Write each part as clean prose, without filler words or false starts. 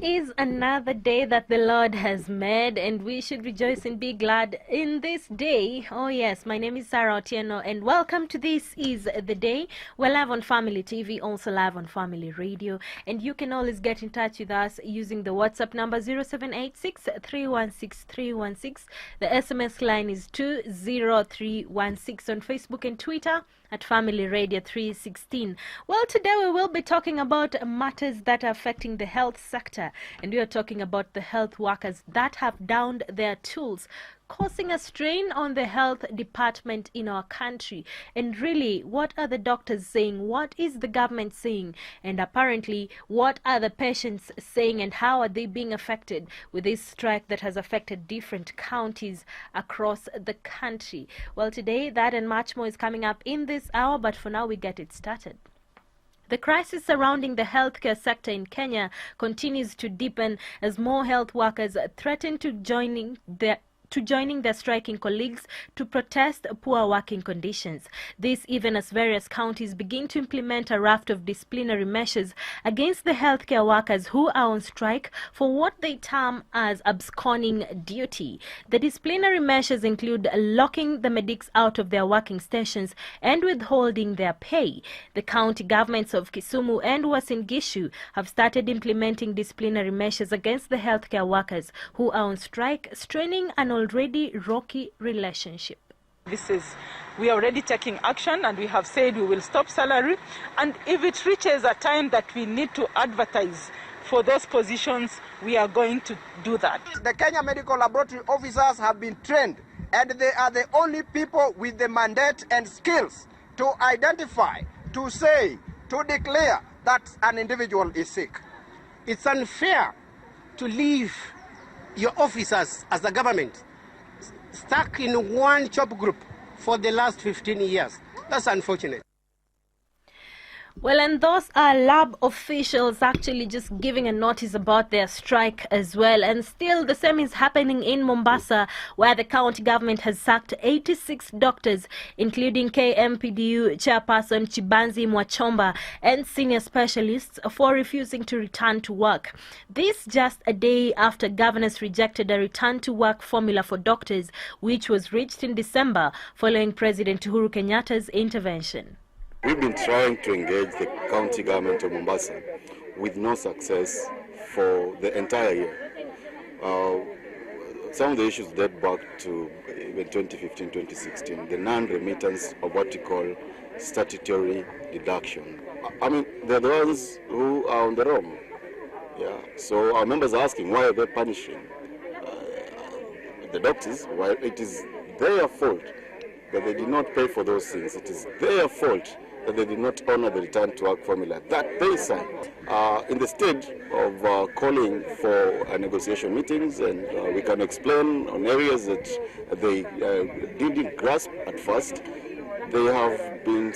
is another day that the Lord has made, and we should rejoice and be glad in this day. Oh yes, my name is Sarah Otieno, and welcome to This Is the Day. We're live on Family TV, also live on Family Radio, and you can always get in touch with us using the WhatsApp number 0786 316 316. The SMS line is 20316. On Facebook and Twitter at Family Radio 316. Well, today we will be talking about matters that are affecting the health sector, and we are talking about the health workers that have downed their tools, causing a strain on the health department in our country. And really, what are the doctors saying? What is the government saying? And apparently, what are the patients saying, and how are they being affected with this strike that has affected different counties across the country? Well, today, that and much more is coming up in this hour, but for now, we get it started. The crisis surrounding the healthcare sector in Kenya continues to deepen as more health workers threaten to joining their striking colleagues to protest poor working conditions. This even as various counties begin to implement a raft of disciplinary measures against the healthcare workers who are on strike for what they term as absconding duty. The disciplinary measures include locking the medics out of their working stations and withholding their pay. The county governments of Kisumu and Uasin Gishu have started implementing disciplinary measures against the healthcare workers who are on strike, straining an already rocky relationship. We are already taking action, and we have said we will stop salary, and if it reaches a time that we need to advertise for those positions, we are going to do that. The Kenya Medical Laboratory officers have been trained, and they are the only people with the mandate and skills to identify, to say, to declare that an individual is sick. It's unfair to leave your officers as the government stuck in one job group for the last 15 years. That's unfortunate. Well, and those are lab officials actually just giving a notice about their strike as well. And still the same is happening in Mombasa, where the county government has sacked 86 doctors, including KMPDU chairperson Chibanzi Mwachomba and senior specialists, for refusing to return to work. This just a day after governors rejected a return to work formula for doctors, which was reached in December following President Uhuru Kenyatta's intervention. We've been trying to engage the county government of Mombasa with no success for the entire year. Some of the issues date back to even 2015-2016, the non-remittance of what we call statutory deduction. I mean, they're the ones who are on the wrong. Yeah. So our members are asking, why are they punishing the doctors? While it is their fault that they did not pay for those things. It is their fault that they did not honor the return to work formula that they signed. In the state of calling for negotiation meetings, and we can explain on areas that they didn't grasp at first, they have been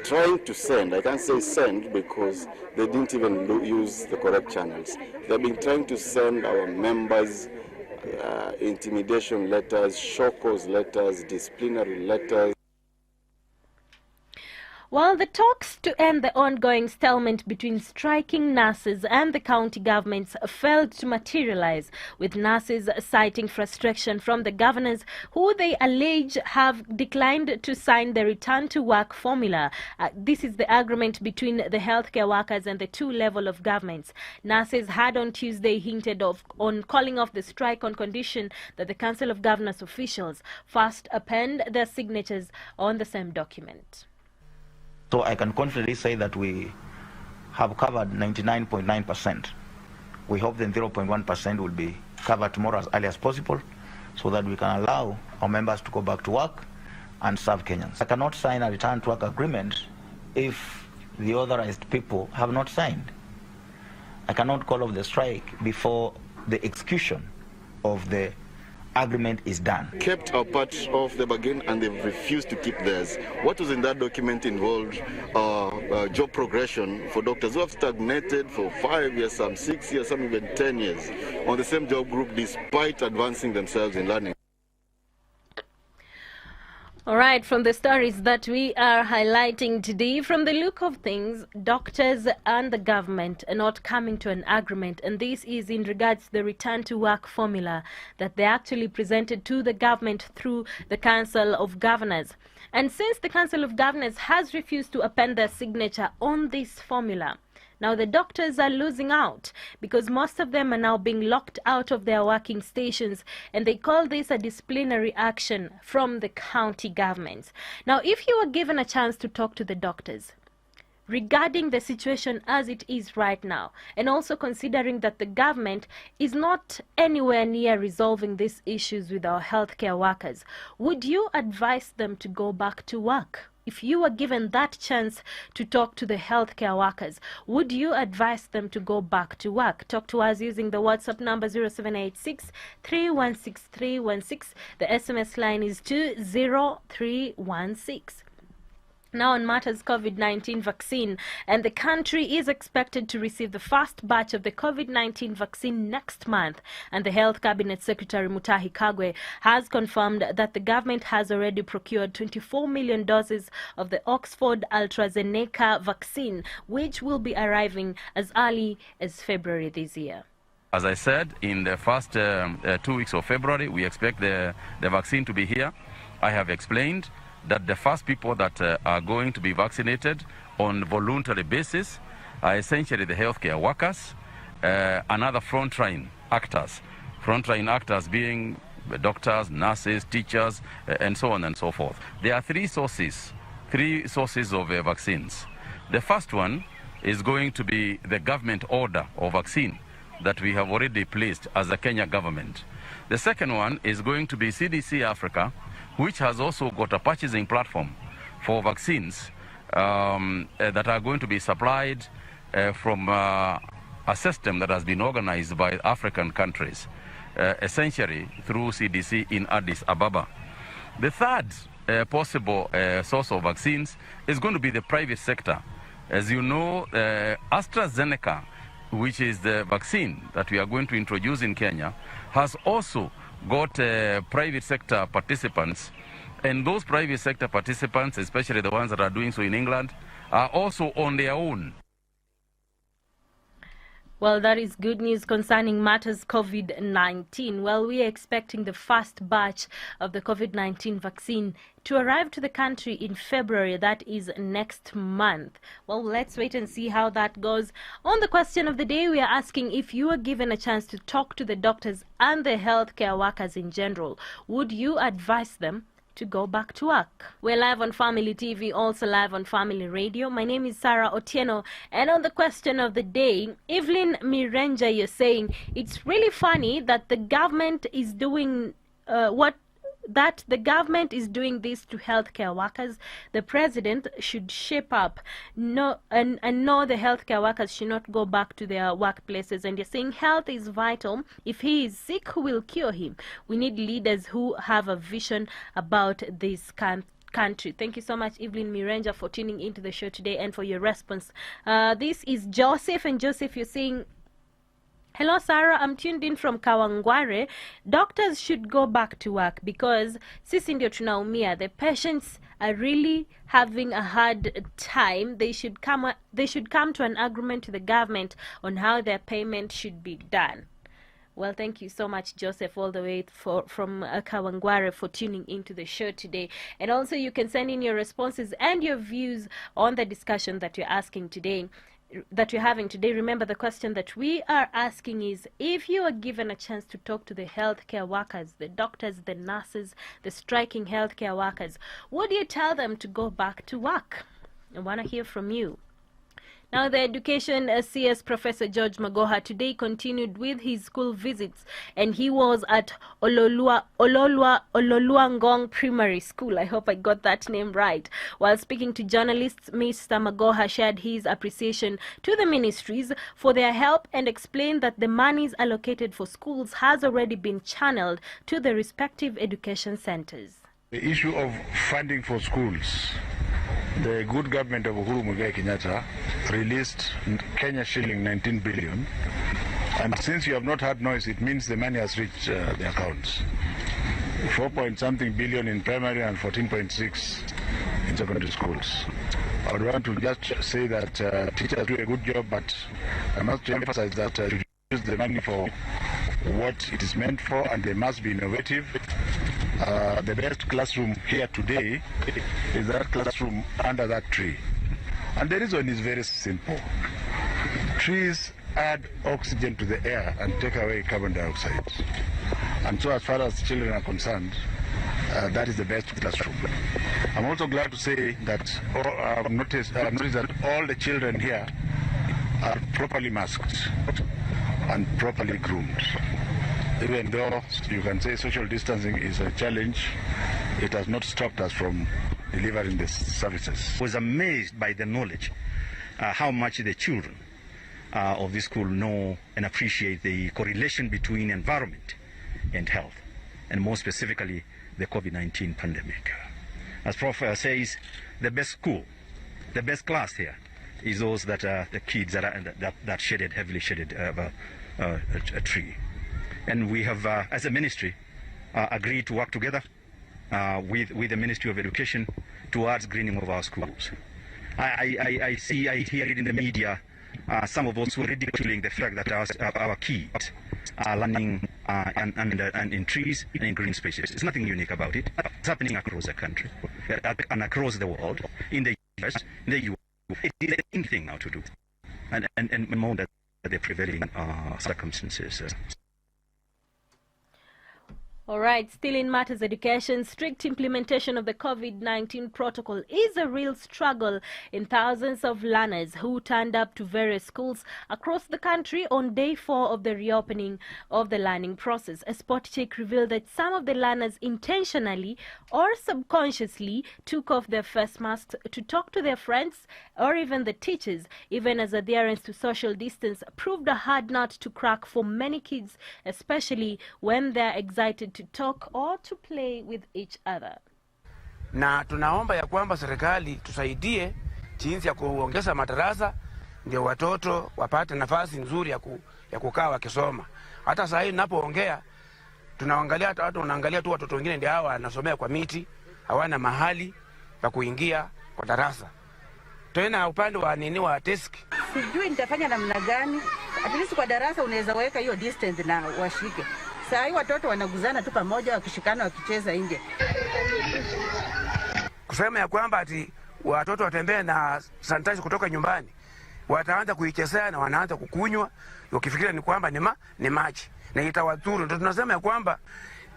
trying to send, I can't say send because they didn't even use the correct channels. They've been trying to send our members intimidation letters, show cause letters, disciplinary letters. While the talks to end the ongoing stalemate between striking nurses and the county governments failed to materialize, with nurses citing frustration from the governors who they allege have declined to sign the return to work formula. This is the agreement between the healthcare workers and the two levels of governments. Nurses had on Tuesday hinted on calling off the strike on condition that the Council of Governors officials first append their signatures on the same document. So I can confidently say that we have covered 99.9%. We hope the 0.1% will be covered tomorrow as early as possible so that we can allow our members to go back to work and serve Kenyans. I cannot sign a return to work agreement if the authorized people have not signed. I cannot call off the strike before the execution of the agreement is done. Kept our part of the bargain and they've refused to keep theirs. What was in that document involved job progression for doctors who have stagnated for 5 years, some 6 years, some even 10 years on the same job group despite advancing themselves in learning. All right, from the stories that we are highlighting today, from the look of things, doctors and the government are not coming to an agreement, and this is in regards to the return to work formula that they actually presented to the government through the Council of Governors. And since the Council of Governors has refused to append their signature on this formula, now the doctors are losing out because most of them are now being locked out of their working stations, and they call this a disciplinary action from the county governments. Now, if you were given a chance to talk to the doctors regarding the situation as it is right now, and also considering that the government is not anywhere near resolving these issues with our healthcare workers, would you advise them to go back to work? If you were given that chance to talk to the healthcare workers, would you advise them to go back to work? Talk to us using the WhatsApp number 0786 316 316. The SMS line is 20316. Now on matters COVID-19 vaccine, and the country is expected to receive the first batch of the COVID-19 vaccine next month, and the Health Cabinet Secretary Mutahi Kagwe has confirmed that the government has already procured 24 million doses of the Oxford AstraZeneca vaccine, which will be arriving as early as February this year. As I said, in the first 2 weeks of February, we expect the vaccine to be here. I have explained that the first people that are going to be vaccinated on voluntary basis are essentially the healthcare workers and other frontline actors. Frontline actors being doctors, nurses, teachers, and so on and so forth. There are three sources of vaccines. The first one is going to be the government order of vaccine that we have already placed as the Kenya government. The second one is going to be CDC Africa, which has also got a purchasing platform for vaccines that are going to be supplied from a system that has been organized by African countries, essentially through CDC in Addis Ababa. The third possible source of vaccines is going to be the private sector. As you know, AstraZeneca, which is the vaccine that we are going to introduce in Kenya, has also got private sector participants, and those private sector participants, especially the ones that are doing so in England, are also on their own. Well, that is good news concerning matters COVID-19. Well, we are expecting the first batch of the COVID-19 vaccine to arrive to the country in February. That is next month. Well, let's wait and see how that goes. On the question of the day, we are asking, if you were given a chance to talk to the doctors and the healthcare workers in general, would you advise them to go back to work? We're live on Family TV, also live on Family Radio. My name is Sarah Otieno, and on the question of the day, Evelyn Mirenja, you're saying it's really funny that the government is doing the government is doing this to healthcare workers. The president should shape up and know the healthcare workers should not go back to their workplaces. And you're saying health is vital. If he is sick, who will cure him? We need leaders who have a vision about this country. Thank you so much, Evelyn Mirenja, for tuning into the show today and for your response. This is Joseph, and Joseph, you're saying, hello, Sarah. I'm tuned in from Kawangware. Doctors should go back to work because sisi ndio tunaumia. The patients are really having a hard time. They should come to an agreement to the government on how their payment should be done. Well, thank you so much, Joseph, all the way from Kawangware, for tuning into the show today. And also, you can send in your responses and your views on the discussion that you're having today. Remember, the question that we are asking is, if you are given a chance to talk to the healthcare workers, the doctors, the nurses, the striking healthcare workers, would you tell them to go back to work? I want to hear from you. Now, the Education CS Professor George Magoha today continued with his school visits, and he was at Ololuangong Primary School. I hope I got that name right. While speaking to journalists, Mr. Magoha shared his appreciation to the ministries for their help and explained that the monies allocated for schools has already been channeled to the respective education centers. The issue of funding for schools. The good government of Uhuru Muigai Kenyatta released Kenya shilling 19 billion, and since you have not had noise, it means the money has reached the accounts. 4-point-something billion in primary and 14.6 in secondary schools. I would want to just say that teachers do a good job, but I must emphasize that to use the money for what it is meant for, and they must be innovative. The best classroom here today is that classroom under that tree. And the reason is very simple. Trees add oxygen to the air and take away carbon dioxide. And so as far as children are concerned, that is the best classroom. I'm also glad to say that I've noticed that all the children here are properly masked and properly groomed. Even though you can say social distancing is a challenge, it has not stopped us from delivering the services. I was amazed by the knowledge, how much the children of this school know and appreciate the correlation between environment and health, and more specifically, the COVID-19 pandemic. As Prof says, the best school, the best class here is those that are the kids that are that shaded, heavily shaded a tree. And we have, as a ministry, agreed to work together with the Ministry of Education towards greening of our schools. I hear it in the media, some of us who are ridiculing the fact that our kids are learning and in trees and in green spaces. There's nothing unique about it. It's happening across the country and across the world, in the US, in the EU. It is a thing now to do, and more than the prevailing circumstances. All right, still in matters education, strict implementation of the COVID-19 protocol is a real struggle in thousands of learners who turned up to various schools across the country on day 4 of the reopening of the learning process. A spot check revealed that some of the learners intentionally or subconsciously took off their face masks to talk to their friends or even the teachers, even as adherence to social distance proved a hard nut to crack for many kids, especially when they're excited to talk or to play with each other. Na tunaomba ya kwamba serikali tusaidie jinsi ya kuongeza madarasa ndio watoto wapate nafasi nzuri ya kukaa wakisoma. Hata sasa hivi ninapoongea tunaangalia hata watu wanaangalia tu watoto wengine ndio hawa wanasomea kwa miti, hawana mahali pa kuingia kwa darasa. Tena upande wa wa desk. Sijui nitafanya namna gani. At least kwa darasa unaweza weka hiyo distance na washike. Saa hii watoto wanaguzana tu pamoja wakishikana wakicheza nje. Kusema ya kwamba ati watoto watembee na sanitizer kutoka nyumbani, wataanza kuichezea na wanaanza kukunywa wakifikiria ni kwamba ni maji na itawadhuru. Ndio tunasema ya kwamba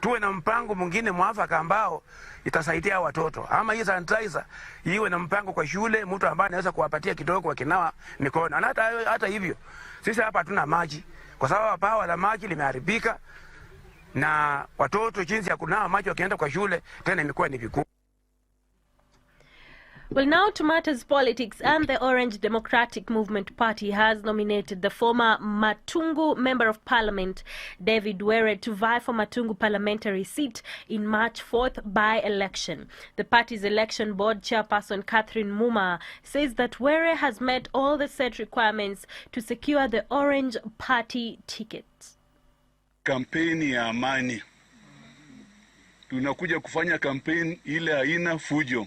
tuwe na mpango mwingine mwafaka ambao itasaidia watoto, ama hii sanitizer iwe na mpango kwa shule, mtu ambaye anaweza kuwapatia kidogo wakinawa mikono. Na hata hivyo sisi hapa hatuna maji kwa sababu bawa la maji limeharibika, na watoto jinsi ya kunawa maji wakienda kwa shule tena imekuwa ni vigumu. Well, now to matters politics, and the Orange Democratic Movement Party has nominated the former Matungu Member of Parliament, David Were, to vie for Matungu parliamentary seat in March 4th by-election. The party's election board chairperson, Catherine Muma, says that Were has met all the set requirements to secure the Orange Party ticket. Kampeni ya amani. Tunakuja kufanya kampeni ile haina fujo.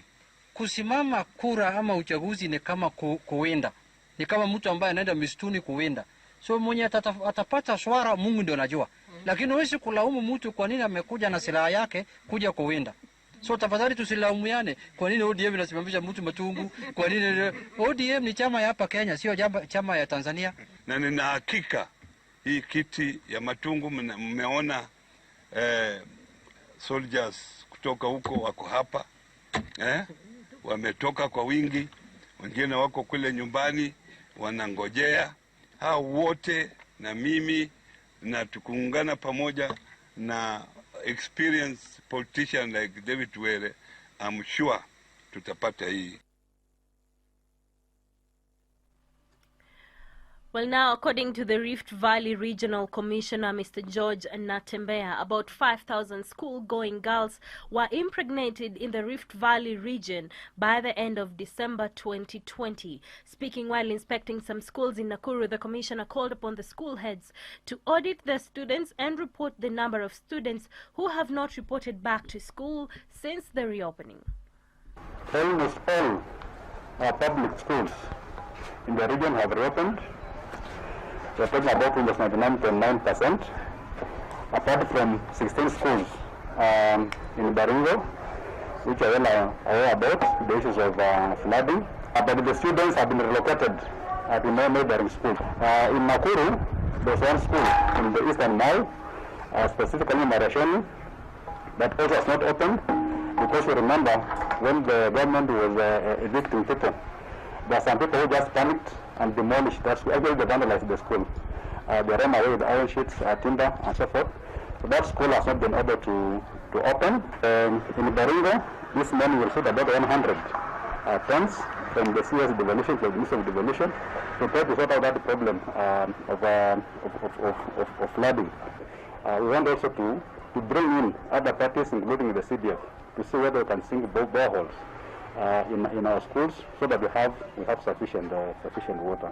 Kusimama kura ama uchaguzi ni kama kuwinda. Ni kama mtu ambaye anaenda msituni kuwinda. So mwenye atapata swara Mungu ndio anajua. Lakini huwezi kulaumu mtu kwa nini amekuja na silaha yake kuja kuwinda. So tafadhali tusilaumiane. Kwa nini ODM inasimamisha mtu Matungu? Kwa nini ODM ni chama ya hapa Kenya, sio chama ya Tanzania? Na nina hakika hii kiti ya Matungu mmeona soldiers kutoka huko wako hapa. Wametoka kwa wingi, wengine wako kule nyumbani wanangojea. Hao wote na mimi na tukuungana pamoja na experienced politician like David Were, I'm sure tutapata hii. Well, now, according to the Rift Valley Regional Commissioner, Mr. George Natembeya, about 5,000 school-going girls were impregnated in the Rift Valley region by the end of December 2020. Speaking while inspecting some schools in Nakuru, the commissioner called upon the school heads to audit their students and report the number of students who have not reported back to school since the reopening. Almost all our public schools in the region have reopened. We're talking about almost 99.9%, apart from 16 schools in Baringo, which are well aware about the issues of flooding. But the students have been relocated to no neighboring schools. In Nakuru, there's one school in the eastern mall, specifically Marashoni, that also has not opened, because you remember when the government was evicting people, there are some people who just panicked and demolished that school. Actually, they vandalized the school. They ran away with iron sheets, timber, and so forth. So that school has not been able to open. In Baringo, this morning we'll shoot about 100 tons from the CS devolution, from the Ministry of Devolution, to try to sort out that problem of flooding. We want also to bring in other parties, including the CDF, to see whether we can sink boreholes in our schools, so that we have sufficient water.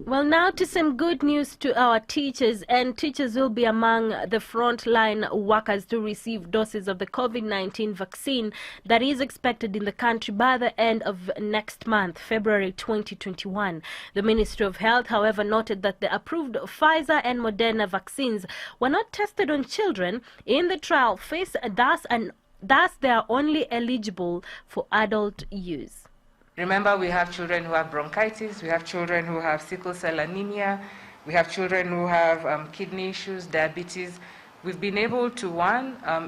Well, now to some good news to our teachers, and teachers will be among the frontline workers to receive doses of the COVID-19 vaccine that is expected in the country by the end of next month, February 2021. The Ministry of Health, however, noted that the approved Pfizer and Moderna vaccines were not tested on children in the trial phase, thus they are only eligible for adult use. Remember, we have children who have bronchitis, we have children who have sickle cell anemia, we have children who have kidney issues, diabetes. We've been able to,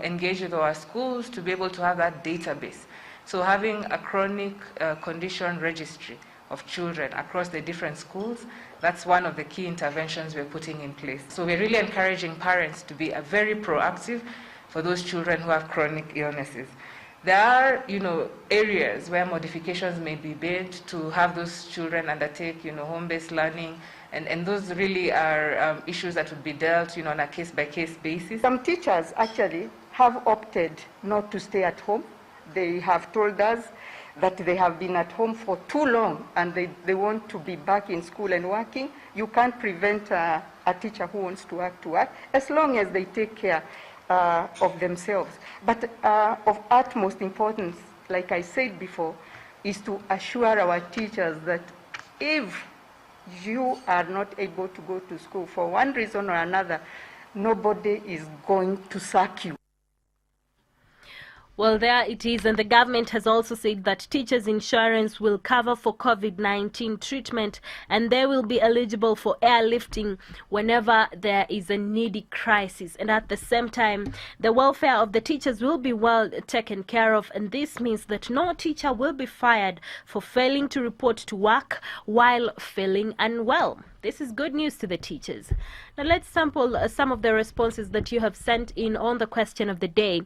engage with our schools to be able to have that database. So having a chronic condition registry of children across the different schools, that's one of the key interventions we're putting in place. So we're really encouraging parents to be very proactive for those children who have chronic illnesses. There are, areas where modifications may be made to have those children undertake, home-based learning, and those really are issues that would be dealt, on a case-by-case basis. Some teachers actually have opted not to stay at home. They have told us that they have been at home for too long and they want to be back in school and working. You can't prevent a teacher who wants to work, as long as they take care of themselves. But of utmost importance, like I said before, is to assure our teachers that if you are not able to go to school for one reason or another, nobody is going to sack you. Well, there it is, and the government has also said that teachers' insurance will cover for COVID-19 treatment, and they will be eligible for airlifting whenever there is a needy crisis. And at the same time, the welfare of the teachers will be well taken care of, and this means that no teacher will be fired for failing to report to work while feeling unwell. This is good news to the teachers. Now let's sample some of the responses that you have sent in on the question of the day.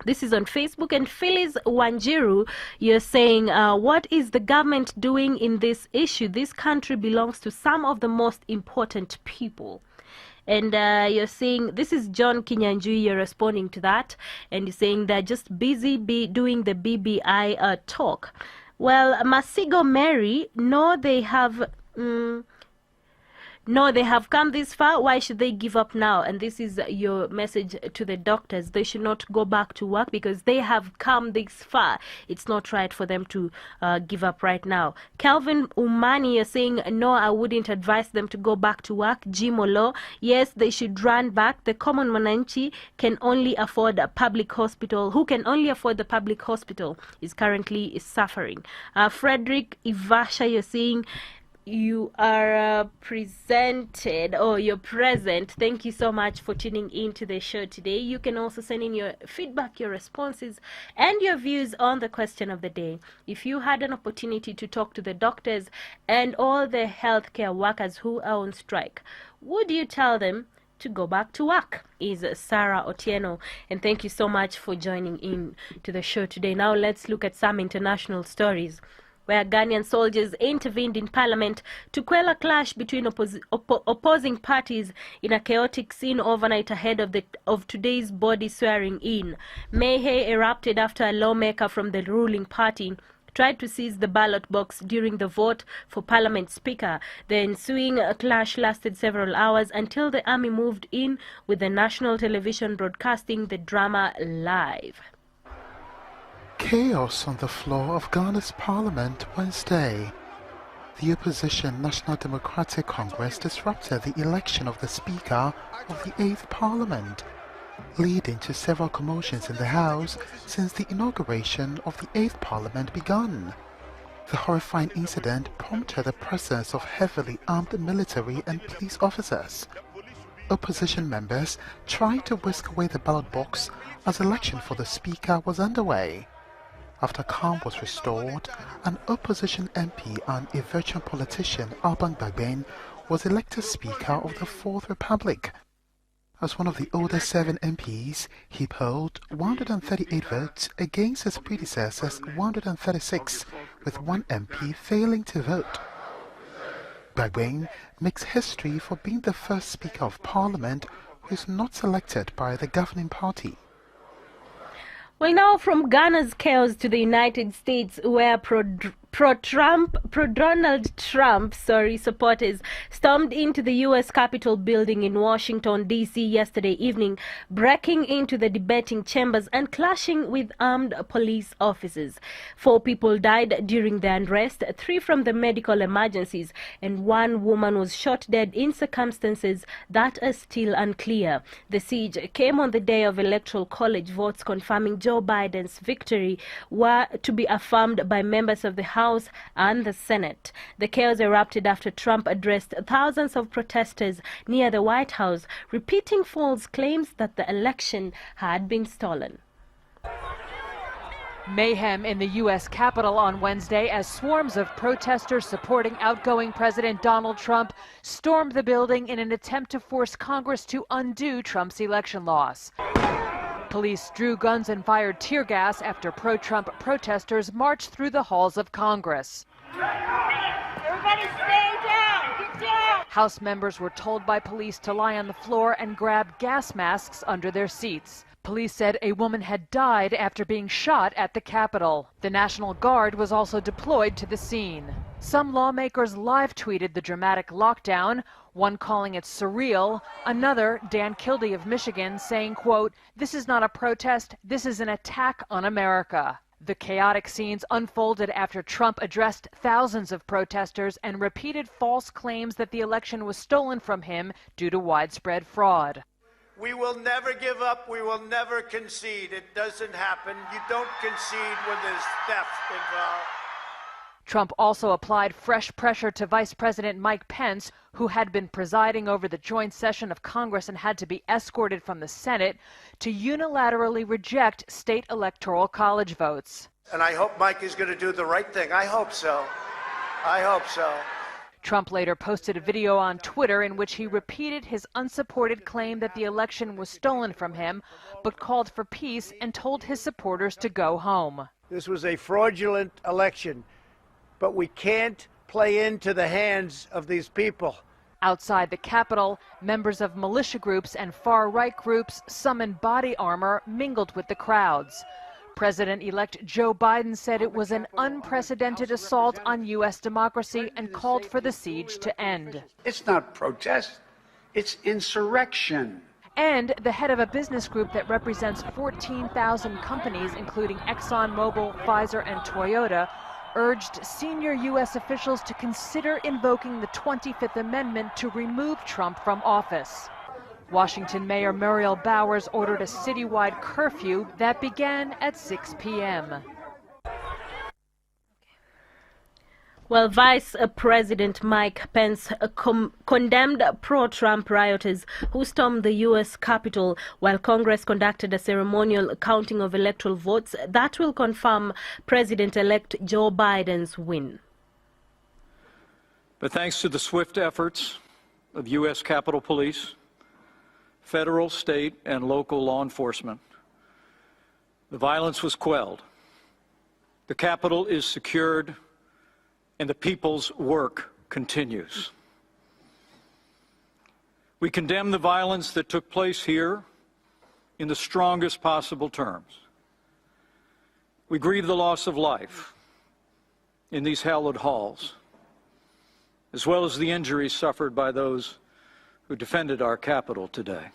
This is on Facebook, and Phyllis Wanjiru, you're saying, what is the government doing in this issue? This country belongs to some of the most important people. And you're saying, this is John Kinyanjui, you're responding to that, and you're saying they're just busy doing the BBI talk. Well, Masigo Mary, no, they have come this far. Why should they give up now? And this is your message to the doctors. They should not go back to work because they have come this far. It's not right for them to give up right now. Calvin Umani, you're saying, no, I wouldn't advise them to go back to work. Jimolo, yes, they should run back. The common mananchi can only afford a public hospital. Who can only afford the public hospital is currently suffering. Frederick Ivasha, you're saying, you are you're present. Thank you so much for tuning in to the show today. You can also send in your feedback, your responses, and your views on the question of the day. If you had an opportunity to talk to the doctors and all the healthcare workers who are on strike, would you tell them to go back to work? Is Sarah Otieno, and thank you so much for joining in to the show today. Now let's look at some international stories. where Ghanaian soldiers intervened in parliament to quell a clash between opposing parties in a chaotic scene overnight ahead of today's body swearing-in. Mayhem erupted after a lawmaker from the ruling party tried to seize the ballot box during the vote for Parliament Speaker. The ensuing clash lasted several hours until the army moved in, with the national television broadcasting the drama live. Chaos on the floor of Ghana's Parliament Wednesday. The opposition National Democratic Congress disrupted the election of the Speaker of the 8th Parliament, leading to several commotions in the House since the inauguration of the 8th Parliament began. The horrifying incident prompted the presence of heavily armed military and police officers. Opposition members tried to whisk away the ballot box as election for the Speaker was underway. After calm was restored, an opposition MP and a veteran politician, Alban Bagbain, was elected Speaker of the Fourth Republic. As one of the oldest 7 MPs, he polled 138 votes against his predecessors 136, with 1 MP failing to vote. Bagbain makes history for being the first Speaker of Parliament who is not selected by the governing party. Well, now from Ghana's chaos to the United States, where pro-Donald Trump supporters stormed into the U.S. Capitol building in Washington, D.C. yesterday evening, breaking into the debating chambers and clashing with armed police officers. 4 people died during the unrest, 3 from the medical emergencies, and 1 woman was shot dead in circumstances that are still unclear. The siege came on the day of Electoral College votes confirming Joe Biden's victory were to be affirmed by members of the House and the Senate. The chaos erupted after Trump addressed thousands of protesters near the White House, repeating false claims that the election had been stolen. Mayhem in the U.S. Capitol on Wednesday as swarms of protesters supporting outgoing President Donald Trump stormed the building in an attempt to force Congress to undo Trump's election loss. Police drew guns and fired tear gas after pro-Trump protesters marched through the halls of Congress. Everybody stay down! Get down! House members were told by police to lie on the floor and grab gas masks under their seats. Police said a woman had died after being shot at the Capitol. The National Guard was also deployed to the scene. Some lawmakers live tweeted the dramatic lockdown, one calling it surreal, another, Dan Kildee of Michigan, saying, quote, "This is not a protest, this is an attack on America." The chaotic scenes unfolded after Trump addressed thousands of protesters and repeated false claims that the election was stolen from him due to widespread fraud. We will never give up. We will never concede. It doesn't happen. You don't concede when there's theft involved. Trump also applied fresh pressure to Vice President Mike Pence, who had been presiding over the joint session of Congress and had to be escorted from the Senate, to unilaterally reject state electoral college votes. And I hope Mike is going to do the right thing. I hope so. I hope so. Trump later posted a video on Twitter in which he repeated his unsupported claim that the election was stolen from him, but called for peace and told his supporters to go home. This was a fraudulent election, but we can't play into the hands of these people. Outside the Capitol, members of militia groups and far-right groups, some in body armor, mingled with the crowds. President-elect Joe Biden said it was an unprecedented assault on U.S. democracy and called for the siege to end. It's not protest, it's insurrection. And the head of a business group that represents 14,000 companies, including ExxonMobil, Pfizer, and Toyota, urged senior U.S. officials to consider invoking the 25th Amendment to remove Trump from office. Washington Mayor Muriel Bowers ordered a citywide curfew that began at 6 p.m. Well, Vice President Mike Pence condemned pro-Trump rioters who stormed the U.S. Capitol while Congress conducted a ceremonial counting of electoral votes that will confirm President-elect Joe Biden's win. But thanks to the swift efforts of U.S. Capitol Police, federal, state, and local law enforcement, the violence was quelled. The Capitol is secured, and the people's work continues. We condemn the violence that took place here in the strongest possible terms. We grieve the loss of life in these hallowed halls, as well as the injuries suffered by those who defended our capital today.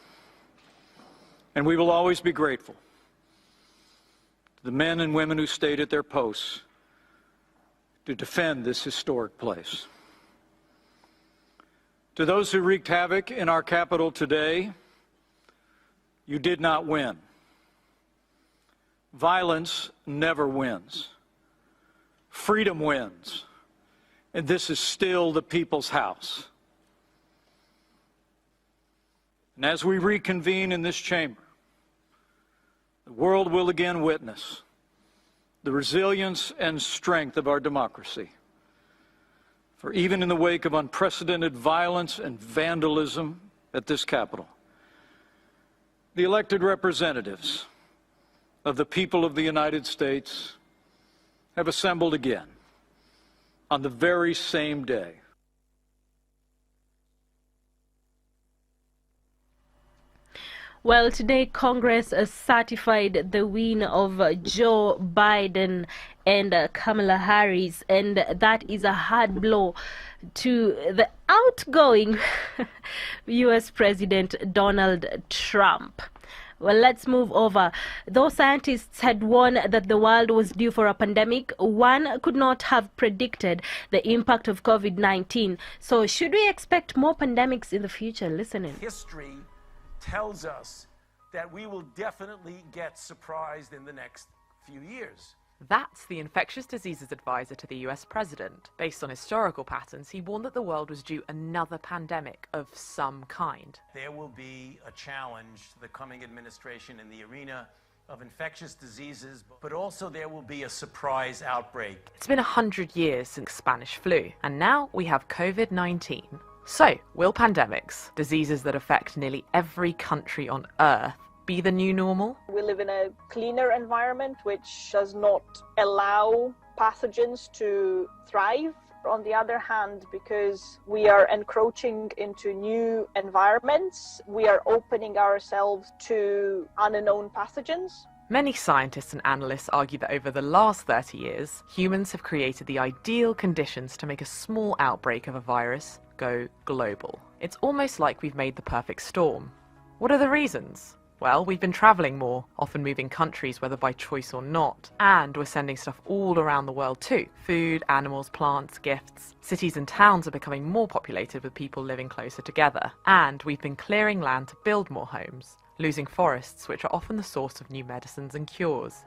And we will always be grateful to the men and women who stayed at their posts to defend this historic place. To those who wreaked havoc in our capital today, you did not win. Violence never wins. Freedom wins. And this is still the people's house. And as we reconvene in this chamber, the world will again witness the resilience and strength of our democracy. For even in the wake of unprecedented violence and vandalism at this Capitol, the elected representatives of the people of the United States have assembled again on the very same day. Well, today Congress certified the win of Joe Biden and Kamala Harris, and that is a hard blow to the outgoing U.S. President Donald Trump. Well, let's move over. Though scientists had warned that the world was due for a pandemic, one could not have predicted the impact of COVID-19. So should we expect more pandemics in the future? Listen in. History tells us that we will definitely get surprised in the next few years. That's the infectious diseases advisor to the US president. Based on historical patterns, he warned that the world was due another pandemic of some kind. There will be a challenge to the coming administration in the arena of infectious diseases, but also there will be a surprise outbreak. It's been 100 years since Spanish flu, and now we have COVID-19. So, will pandemics, diseases that affect nearly every country on Earth, be the new normal? We live in a cleaner environment which does not allow pathogens to thrive. On the other hand, because we are encroaching into new environments, we are opening ourselves to unknown pathogens. Many scientists and analysts argue that over the last 30 years, humans have created the ideal conditions to make a small outbreak of a virus go global. It's almost like we've made the perfect storm. What are the reasons? Well, we've been travelling more, often moving countries whether by choice or not, and we're sending stuff all around the world too. Food, animals, plants, gifts. Cities and towns are becoming more populated with people living closer together, and we've been clearing land to build more homes, losing forests which are often the source of new medicines and cures.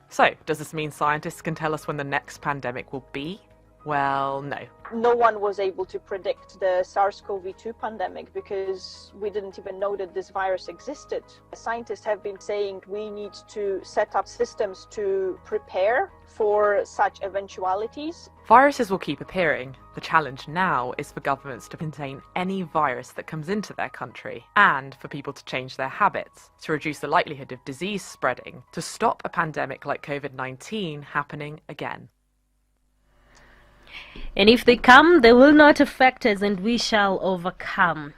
So, does this mean scientists can tell us when the next pandemic will be? Well, no. No one was able to predict the SARS-CoV-2 pandemic because we didn't even know that this virus existed. Scientists have been saying we need to set up systems to prepare for such eventualities. Viruses will keep appearing. The challenge now is for governments to contain any virus that comes into their country, and for people to change their habits, to reduce the likelihood of disease spreading, to stop a pandemic like COVID-19 happening again. And if they come, they will not affect us, and we shall overcome.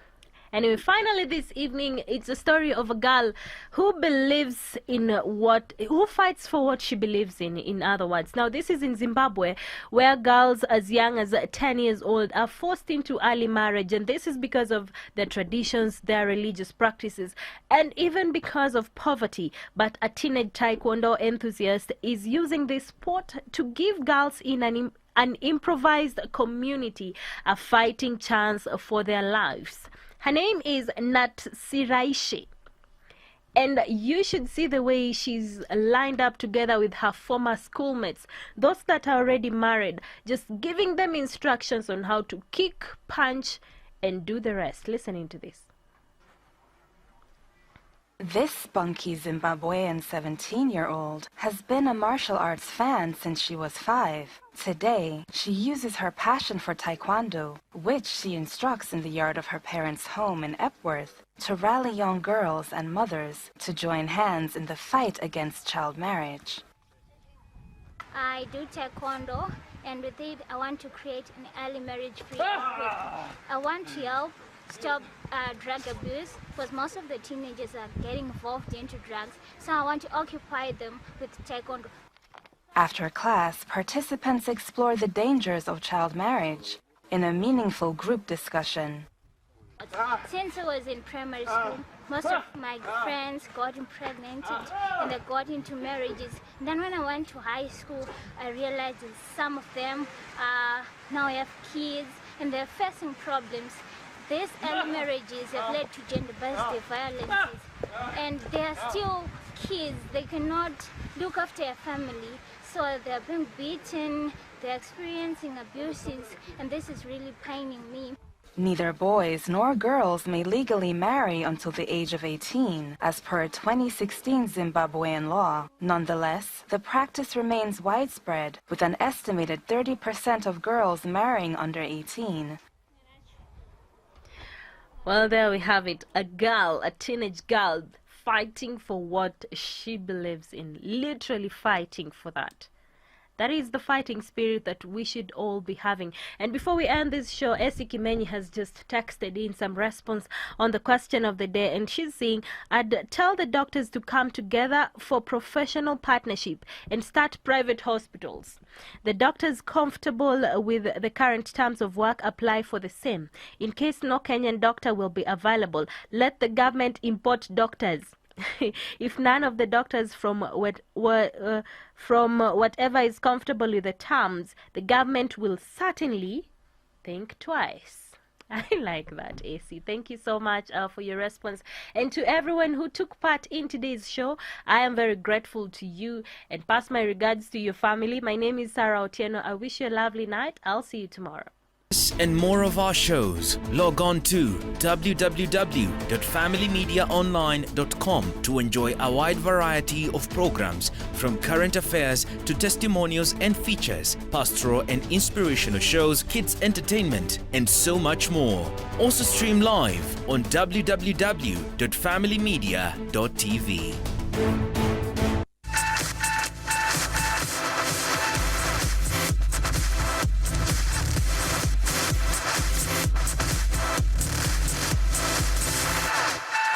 Anyway, finally this evening, it's a story of a girl who believes who fights for what she believes in other words. Now, this is in Zimbabwe, where girls as young as 10 years old are forced into early marriage, and this is because of their traditions, their religious practices, and even because of poverty. But a teenage taekwondo enthusiast is using this sport to give girls in an improvised community a fighting chance for their lives. Her name is Natsiraishi, and you should see the way she's lined up together with her former schoolmates, those that are already married, just giving them instructions on how to kick, punch, and do the rest. Listening to this. This spunky Zimbabwean 17-year-old has been a martial arts fan since she was 5. Today, she uses her passion for taekwondo, which she instructs in the yard of her parents' home in Epworth, to rally young girls and mothers to join hands in the fight against child marriage. I do taekwondo And with it, I want to create an early marriage-free Africa. I want to help stop drug abuse, because most of the teenagers are getting involved into drugs. So I want to occupy them with taekwondo. After class, participants explore the dangers of child marriage in a meaningful group discussion. Since I was in primary school, most of my friends got impregnated and they got into marriages. And then when I went to high school, I realized that some of them now have kids and they're facing problems. These early marriages have led to gender-based violences, and they are still kids. They cannot look after a family, so they're being beaten, they're experiencing abuses, and this is really paining me. Neither boys nor girls may legally marry until the age of 18, as per 2016 Zimbabwean law. Nonetheless, the practice remains widespread, with an estimated 30% of girls marrying under 18. Well, there we have it. A girl, a teenage girl, fighting for what she believes in. Literally fighting for that. That is the fighting spirit that we should all be having. And before we end this show, Essie Kimenyi has just texted in some response on the question of the day. And she's saying, I'd tell the doctors to come together for professional partnership and start private hospitals. The doctors comfortable with the current terms of work apply for the same. In case no Kenyan doctor will be available, let the government import doctors. If none of the doctors from whatever is comfortable with the terms, the government will certainly think twice. I like that, AC. Thank you so much for your response. And to everyone who took part in today's show, I am very grateful to you and pass my regards to your family. My name is Sarah Otieno. I wish you a lovely night. I'll see you tomorrow. And more of our shows, log on to www.familymediaonline.com to enjoy a wide variety of programs, from current affairs to testimonials and features, pastoral and inspirational shows, kids entertainment, and so much more. Also stream live on www.familymedia.tv.